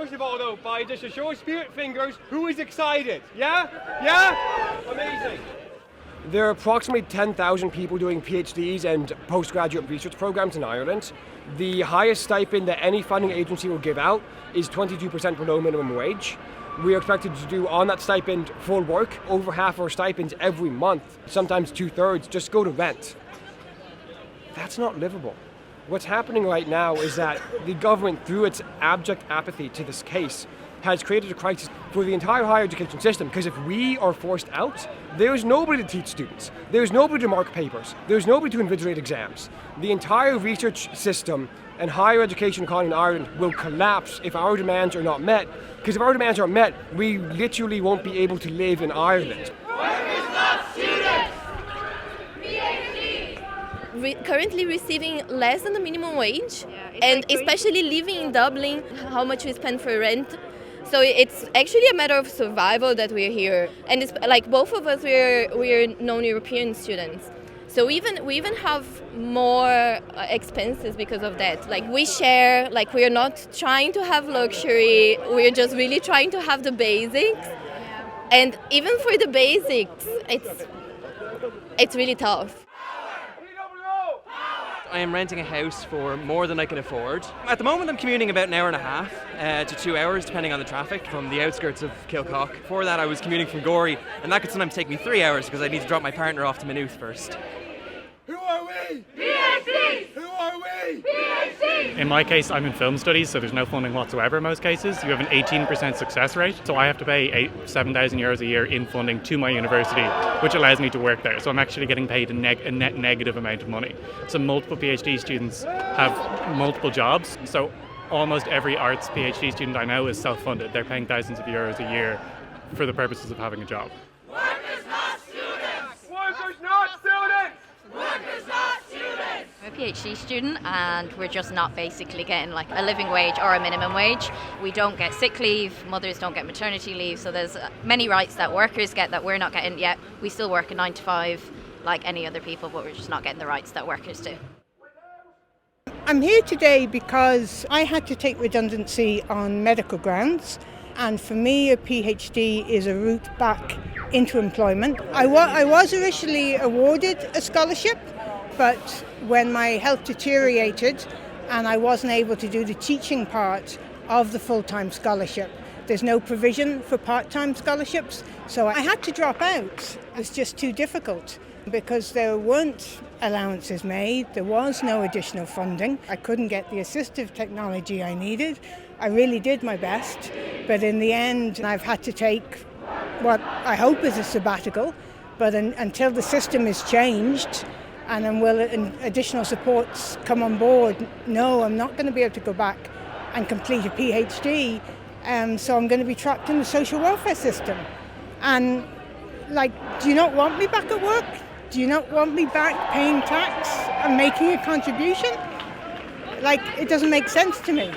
First of all, though, by just a show of spirit fingers, who is excited? Yeah? Yeah? Amazing. There are approximately 10,000 people doing PhDs and postgraduate research programs in Ireland. The highest stipend that any funding agency will give out is 22% below minimum wage. We are expected to do on that stipend full work. Over half our stipends every month, sometimes 2/3, just go to rent. That's not livable. What's happening right now is that the government, through its abject apathy to this case, has created a crisis for the entire higher education system, because if we are forced out, there's nobody to teach students, there's nobody to mark papers, there's nobody to invigilate exams. The entire research system and higher education economy in Ireland will collapse if our demands are not met, because if our demands aren't met, we literally won't be able to live in Ireland. Workers, not students! Currently receiving less than the minimum wage, and especially living in Dublin, how much we spend for rent. So it's actually a matter of survival that we're here, and it's like both of us we're non-European students. So we even have more expenses because of that. Like we share, like we're not trying to have luxury. We're just really trying to have the basics, and even for the basics, it's really tough. I am renting a house for more than I can afford. At the moment I'm commuting about an hour and a half to 2 hours depending on the traffic from the outskirts of Kilcock. Before that I was commuting from Gorey, and that could sometimes take me 3 hours because I need to drop my partner off to Maynooth first. Who are we? PhDs! Who are we? PhDs! In my case, I'm in film studies, so there's no funding whatsoever in most cases. You have an 18% success rate, so I have to pay €7,000 a year in funding to my university, which allows me to work there. So I'm actually getting paid a net negative amount of money. So multiple PhD students have multiple jobs, so almost every arts PhD student I know is self-funded. They're paying thousands of euros a year for the purposes of having a job. Workers, not students! Workers, not students! Workers, not students! I'm a PhD student and we're just not basically getting like a living wage or a minimum wage. We don't get sick leave, mothers don't get maternity leave, so there's many rights that workers get that we're not getting yet. We still work a 9 to 5 like any other people, but we're just not getting the rights that workers do. I'm here today because I had to take redundancy on medical grounds, and for me a PhD is a route back into employment. I was initially awarded a scholarship, but when my health deteriorated and I wasn't able to do the teaching part of the full-time scholarship, there's no provision for part-time scholarships, so I had to drop out. It's just too difficult because there weren't allowances made, there was no additional funding. I couldn't get the assistive technology I needed. I really did my best, but in the end I've had to take what I hope is a sabbatical, but until the system is changed and additional supports come on board, no, I'm not going to be able to go back and complete a PhD, so I'm going to be trapped in the social welfare system. And do you not want me back at work? Do you not want me back paying tax and making a contribution? It doesn't make sense to me.